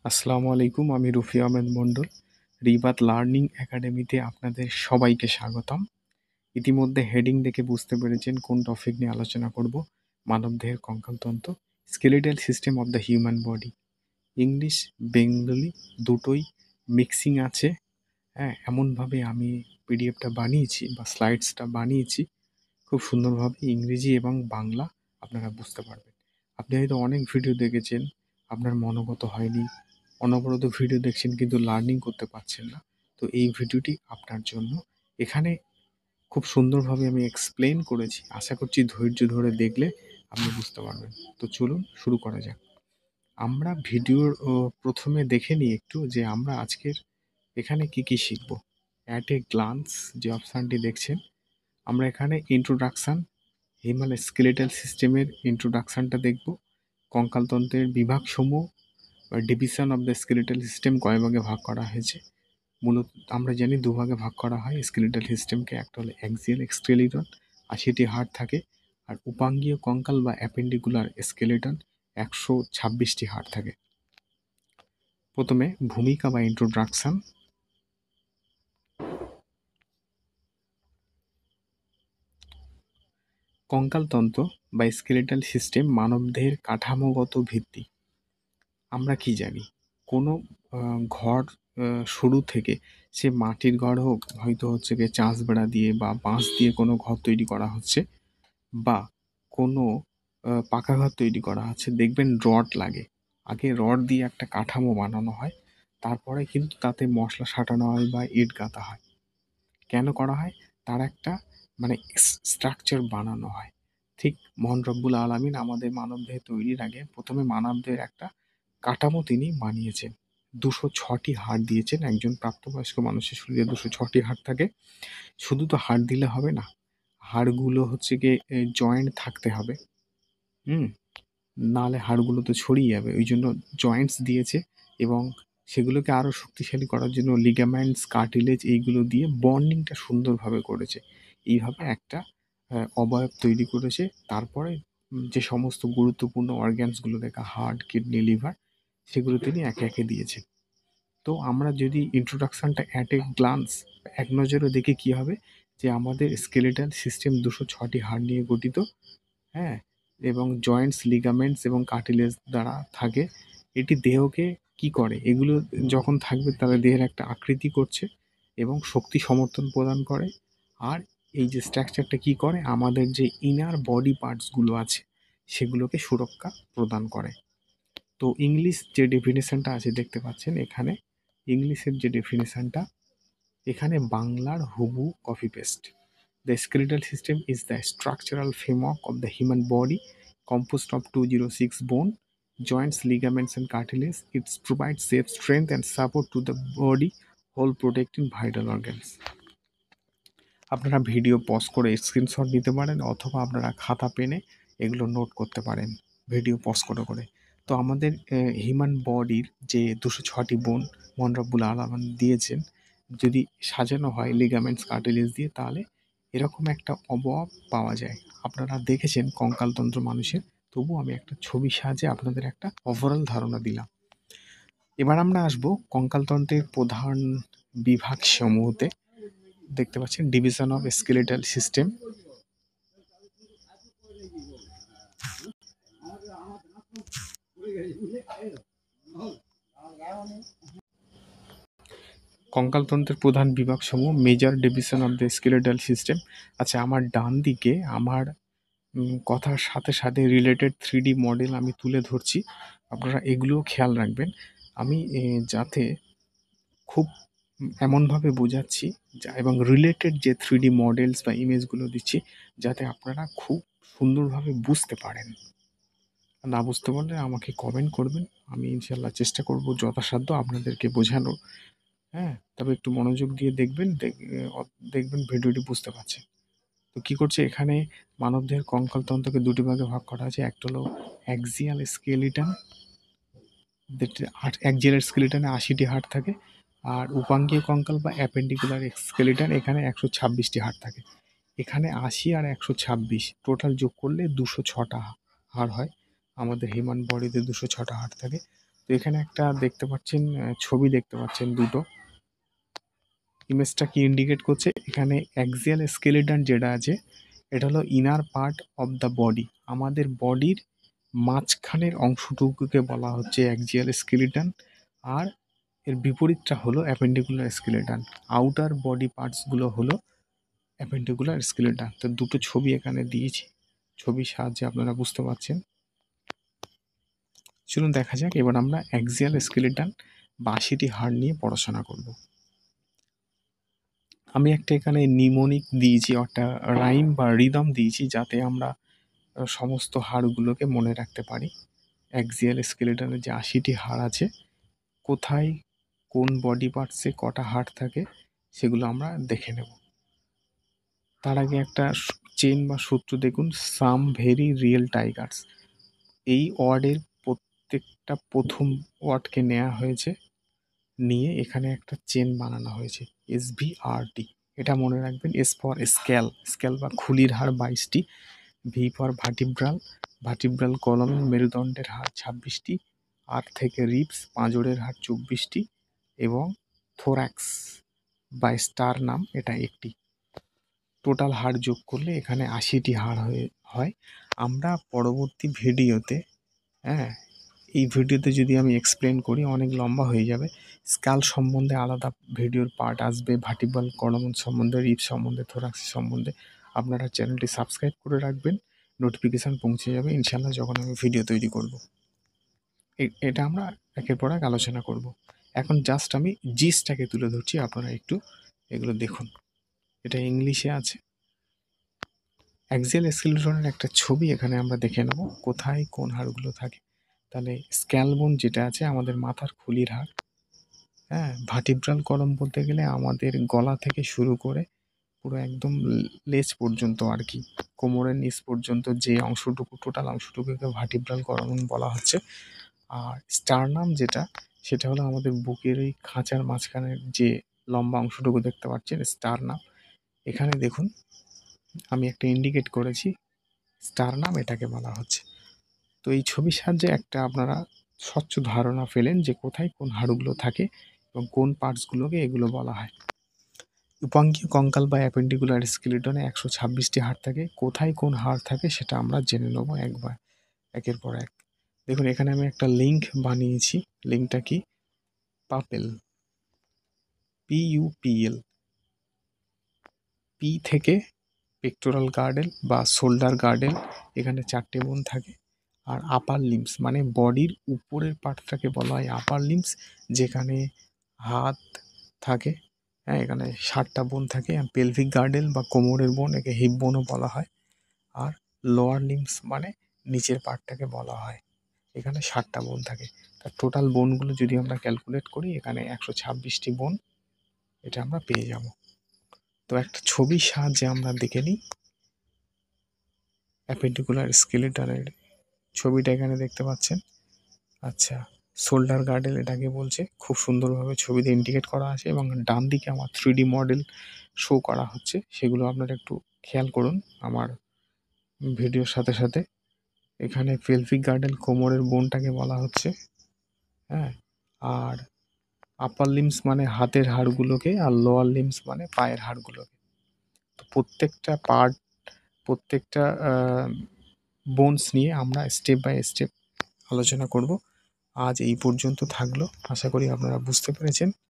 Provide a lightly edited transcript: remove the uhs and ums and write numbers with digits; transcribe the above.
আসসালামু আলাইকুম। আমি রফি আহমেদ মণ্ডল। রিবাত লার্নিং একাডেমিতে আপনাদের সবাইকে স্বাগতম। ইতিমধ্যে হেডিং দেখে বুঝতে পেরেছেন কোন টপিক নিয়ে আলোচনা করব। মানবদেহের কঙ্কালতন্ত্র, skeletal system of the human body. English, Bengali দুটোই মিক্সিং আছে। হ্যাঁ, এমনভাবে আমি পিডিএফটা বানিয়েছি বা স্লাইডসটা বানিয়েছি, খুব সুন্দরভাবে ইংরেজি এবং বাংলা আপনারা বুঝতে পারবেন। আপনি হয়তো অনেক ভিডিও দেখেছেন, আপনার মনোগত হয়নি, অনবরত ভিডিও দেখছেন কিন্তু লার্নিং করতে পারছেন না। তো এই ভিডিওটি আপনার জন্য। এখানে খুব সুন্দরভাবে আমি এক্সপ্লেন করেছি, আশা করছি ধৈর্য ধরে দেখলে আপনি বুঝতে পারবেন। তো চলুন শুরু করা যাক। আমরা ভিডিওর প্রথমে দেখে নিই একটু যে আমরা আজকের এখানে কি কি শিখব। অ্যাট এ গ্লান্স যে অপশানটি দেখছেন, আমরা এখানে ইন্ট্রোডাকশান, হিউম্যান স্কেলেটাল সিস্টেমের ইন্ট্রোডাকশানটা দেখব। কঙ্কালতন্ত্রের বিভাগসমূহ বা division of the skeletal system কয় ভাগে ভাগ করা হয়েছে। মূলত আমরা জানি দুভাগে ভাগ করা হয় স্কেলেটাল সিস্টেমকে। একটা হলো অ্যাক্সিয়াল স্কেলিটন, ৮০টি হাড় থাকে, আর উপাঙ্গীয় কঙ্কাল বা অ্যাপেন্ডিকুলার স্কেলেটন, ১২৬টি হাড় থাকে। প্রথমে ভূমিকা বা ইন্ট্রোডাকশান। কঙ্কালতন্ত্র বা স্কেলেটাল সিস্টেম মানবদেহের কাঠামোগত ভিত্তি। আমরা কি জানি, কোনো ঘর শুরু থেকে, সে মাটির ঘর হোক, হয়তো হচ্ছে গিয়ে চাষ বেড়া দিয়ে বা বাঁশ দিয়ে কোনো ঘর তৈরি করা হচ্ছে, বা কোনো পাকা ঘর তৈরি করা হচ্ছে, দেখবেন রড লাগে। আগে রড দিয়ে একটা কাঠামো বানানো হয়, তারপরে কিন্তু তাতে মশলা সাঁটানো হয় বা ইট গাঁথা হয়। কেন করা হয়? তার একটা মানে স্ট্রাকচার বানানো হয়। ঠিক মহান রব্বুল আলামিন আমাদের মানবদেহ তৈরির আগে প্রথমে মানবদেহের একটা কাঠামো তিনি বানিয়েছেন। ২০৬টি হাড় দিয়েছেন। একজন প্রাপ্তবয়স্ক মানুষের শরীরে ২০৬টি হাড় থাকে। শুধু তো হাড় দিলে হবে না, হাড়গুলো হচ্ছে গিয়ে জয়েন্ট থাকতে হবে। নাহলে হাড়গুলো তো ছড়িয়ে যাবে। ওই জন্য জয়েন্টস দিয়েছে, এবং সেগুলোকে আরও শক্তিশালী করার জন্য লিগামেন্টস, কার্টিলেজ এইগুলো দিয়ে বন্ডিংটা সুন্দরভাবে করেছে। এইভাবে একটা অবয়ব তৈরি করেছে। তারপরে যে সমস্ত গুরুত্বপূর্ণ অর্গ্যানসগুলো দেখা, হার্ট, কিডনি, লিভার, সেগুলো তিনি একে একে দিয়েছেন। তো আমরা যদি ইন্ট্রোডাকশানটা অ্যাট এ গ্লান্স, এক নজরে দেখে কী হবে, যে আমাদের স্কেলেটাল সিস্টেম ২০৬টি হাড় নিয়ে গঠিত। হ্যাঁ, এবং জয়েন্টস, লিগামেন্টস এবং কার্টিলেজ দ্বারা থাকে। এটি দেহকে কি করে, এগুলো যখন থাকবে তাহলে দেহের একটা আকৃতি করছে এবং শক্তি সমর্থন প্রদান করে। আর এই যে স্ট্রাকচারটা কি করে, আমাদের যে ইনার বডি পার্টসগুলো আছে সেগুলোকে সুরক্ষা প্রদান করে। তো ইংলিশ যে ডেফিনেশনটা আছে দেখতে পাচ্ছেন এখানে, ইংলিশের যে ডেফিনেশনটা, এখানে বাংলার হুবহু copy paste. The skeletal system is the structural framework of the human body, composed of 206 bone, joints, ligaments, and cartilage. It provides safe strength and support to the body whole, protecting vital organs. আপনারা video pause করে screenshot নিতে পারেন, অথবা আপনারা খাতা পেনে এগুলো note করতে পারেন ভিডিও পজ করে। তো আমাদের হিউম্যান বডির যে ২০৬টি বোন মহান রব্বুল আলামিন দিয়েছেন, যদি সাজানো হয় লিগামেন্টস, কার্টিলেজ দিয়ে, তাহলে এরকম একটা অবয়ব পাওয়া যায়। আপনারা দেখেছেন কঙ্কালতন্ত্র মানুষের, তবু আমি একটা ছবির সাহায্যে আপনাদের একটা ওভারঅল ধারণা দিলাম। এবার আমরা আসবো কঙ্কালতন্ত্রের প্রধান বিভাগ সমূহতে। দেখতে পাচ্ছেন ডিভিশন অফ স্কেলেটাল সিস্টেম। কঙ্কালতন্ত্রের প্রধান বিভাগসমূহ, major division of the skeletal system. আচ্ছা, আমার ডান দিকে আমার কথার সাথে সাথে রিলেটেড 3D মডেল আমি তুলে ধরছি, আপনারা এগুলোও খেয়াল রাখবেন। আমি যাতে খুব এমনভাবে বোঝাচ্ছি এবং রিলেটেড যে 3D মডেলস বা ইমেজগুলো দিচ্ছি, যাতে আপনারা খুব সুন্দরভাবে বুঝতে পারেন। না বুঝতে পারলে আমাকে কমেন্ট করবেন, আমি ইনশাল্লাহ চেষ্টা করব যথাসাধ্য আপনাদেরকে বোঝানোর। হ্যাঁ, তবে একটু মনোযোগ দিয়ে দেখবেন, দেখবেন ভিডিওটি বুঝতে পারছেন। তো কী করছে এখানে, মানবদেহের কঙ্কালতন্ত্রকে দুটি ভাগে ভাগ করা আছে। একটা হলো অ্যাক্সিয়াল স্কেলিটন, অ্যাক্সিয়াল স্কেলিটনে ৮০টি হাড় থাকে, আর উপাঙ্গীয় কঙ্কাল বা অ্যাপেন্ডিকুলার স্কেলিটন, এখানে ১২৬টি হাড় থাকে। এখানে ৮০ আর ১২৬ টোটাল যোগ করলে ২০৬টা হাড় হয়। আমাদের হিউম্যান বডিতে ২০৬টা হাড় থাকে। তো এখানে একটা দেখতে পাচ্ছেন ছবি দেখতে পাচ্ছেন দুটো। ইমেজটা কি ইন্ডিকেট করছে? এখানে অ্যাক্সিয়াল স্কেলেটন যেটা আছে এটা হলো inner part of the body. আমাদের বডির মাঝখানের অংশটুকুকে বলা হচ্ছে অ্যাক্সিয়াল স্কেলেটন, আর এর বিপরীতটা হলো অ্যাপেন্ডিকুলার স্কেলেটন। আউটার বডি পার্টসগুলো হলো অ্যাপেন্ডিকুলার স্কেলেটন। তো দুটো ছবি এখানে দিয়েছি, ছবির সাহায্যে আপনারা বুঝতে পারছেন। চলুন দেখা যাক। এবার আমরা অ্যাক্সিয়াল স্কেলেটন বা ৮০টি হাড় নিয়ে পড়াশোনা করব। আমি একটা এখানে নিমোনিক দিয়েছি, একটা রাইম বা রিদম দিয়েছি, যাতে আমরা সমস্ত হাড়গুলোকে মনে রাখতে পারি। অ্যাক্সিয়াল স্কেলেটনের যে ৮০টি হাড় আছে, কোথায় কোন বডি পার্টসে কটা হাড় থাকে সেগুলো আমরা দেখে নেব। তার আগে একটা চেন বা সূত্র দেখুন, সাম ভেরি রিয়েল টাইগার্স। এই ওয়ার্ডের প্রত্যেকটা প্রথম ওয়ার্ডকে নেওয়া হয়েছে, নিয়ে এখানে একটা চেন বানানো হয়েছে, SVRT। এটা মনে রাখবেন। এস ফর স্ক্যাল, স্ক্যাল বা খুলির হাড় 22টি। ভি ফর ভার্টিব্রাল, ভার্টিব্রাল কলম মেরুদণ্ডের হাড় 26টি। আর থেকে রিবস পাঁজরের হাড় 24টি, এবং থোরাক্স বা স্টারনাম এটা একটি। টোটাল হাড় যোগ করলে এখানে ৮০টি হাড় হয়। আমরা পরবর্তী ভিডিওতে, হ্যাঁ, এই ভিডিওতে যদি আমি এক্সপ্লেন করি অনেক লম্বা হয়ে যাবে। স্কাল সম্বন্ধে আলাদা ভিডিওর পার্ট আসবে, ভার্টিব্রাল কলম সম্বন্ধে, রিব সম্বন্ধে, থোরাক্স সম্বন্ধে। আপনারা চ্যানেলটি সাবস্ক্রাইব করে রাখবেন, নোটিফিকেশান পৌঁছে যাবে ইনশাল্লাহ যখন আমি ভিডিও তৈরি করব। এটা আমরা একের পর এক আলোচনা করব। এখন জাস্ট আমি জিসটাকে তুলে ধরছি, আপনারা একটু এগুলো দেখুন। এটা ইংলিশে আছে। অ্যাক্সিয়াল স্কেলেটনের একটা ছবি এখানে আমরা দেখে নেব, কোথায় কোন হাড়গুলো থাকে। তাহলে স্ক্যালবোন যেটা আছে আমাদের মাথার খুলির হাড়, হ্যাঁ। ভার্টিব্রাল কলম বলতে গেলে আমাদের গলা থেকে শুরু করে পুরো একদম লেজ পর্যন্ত আর কি, কোমরের নিচ পর্যন্ত যে অংশটুকু, টোটাল অংশটুকুকে ভার্টিব্রাল কলম বলা হচ্ছে। আর স্টারনাম যেটা, সেটা হলো আমাদের বুকের এই খাঁচার মাঝখানের যে লম্বা অংশটুকু দেখতে পাচ্ছেন, স্টারনাম। এখানে দেখুন আমি একটা ইন্ডিকেট করেছি, স্টারনাম এটাকে বলা হচ্ছে। তো এই ছবির সাহায্যে একটা আপনারা স্বচ্ছ ধারণা পেলেন যে কোথায় কোন হাড়গুলো থাকে এবং কোন পার্টসগুলোকে এগুলো বলা হয়। উপাঙ্গীয় কঙ্কাল বা অ্যাপেন্ডিকুলার স্কেলেটনে ১২৬টি হাড় থাকে। কোথায় কোন হাড় থাকে সেটা আমরা জেনে নেব একবার, একের পর এক। দেখুন এখানে আমি একটা লিঙ্ক বানিয়েছি। লিঙ্কটা কি? পাপেল, PUPL। পি থেকে পেক্টোরাল গার্ডেল বা শোল্ডার গার্ডেল, এখানে 4টে বোন থাকে। আর আপার লিম্স মানে বডির উপরের পার্টটাকে বলা হয় আপার লিম্স, যেখানে হাত থাকে, হ্যাঁ। এখানে 7টা বোন থাকে। পেলভিক গার্ডেল বা কোমরের বোন, একে হিপ বোনও বলা হয়। আর লোয়ার লিম্স মানে নিচের পার্টটাকে বলা হয়, এখানে 7টা বোন থাকে। তার টোটাল বোনগুলো যদি আমরা ক্যালকুলেট করি, এখানে 126টি বোন এটা আমরা পেয়ে যাব। তো একটা ছবির সাহায্যে আমরা দেখে নিই অ্যাপেন্ডিকুলার স্কেলেটনের ছবিটা এখানে দেখতে পাচ্ছেন। আচ্ছা, শোল্ডার গার্ডেল এটাকে বলছে, খুব সুন্দরভাবে ছবিতে ইন্ডিকেট করা আছে। এবং ডান দিকে আমার 3D মডেল শো করা হচ্ছে, সেগুলো আপনারা একটু খেয়াল করুন আমার ভিডিওর সাথে সাথে। এখানে পেলভিক গার্ডেল কোমরের বোনটাকে বলা হচ্ছে, হ্যাঁ। আর আপার লিম্স মানে হাতের হাড়গুলোকে, আর লোয়ার লিম্স মানে পায়ের হাড়গুলোকে। তো প্রত্যেকটা পার্ট, প্রত্যেকটা বোনস নিয়ে আমরা স্টেপ বাই স্টেপ আলোচনা করব। আজ এই পর্যন্ত থাকলো, আশা করি আপনারা বুঝতে পেরেছেন।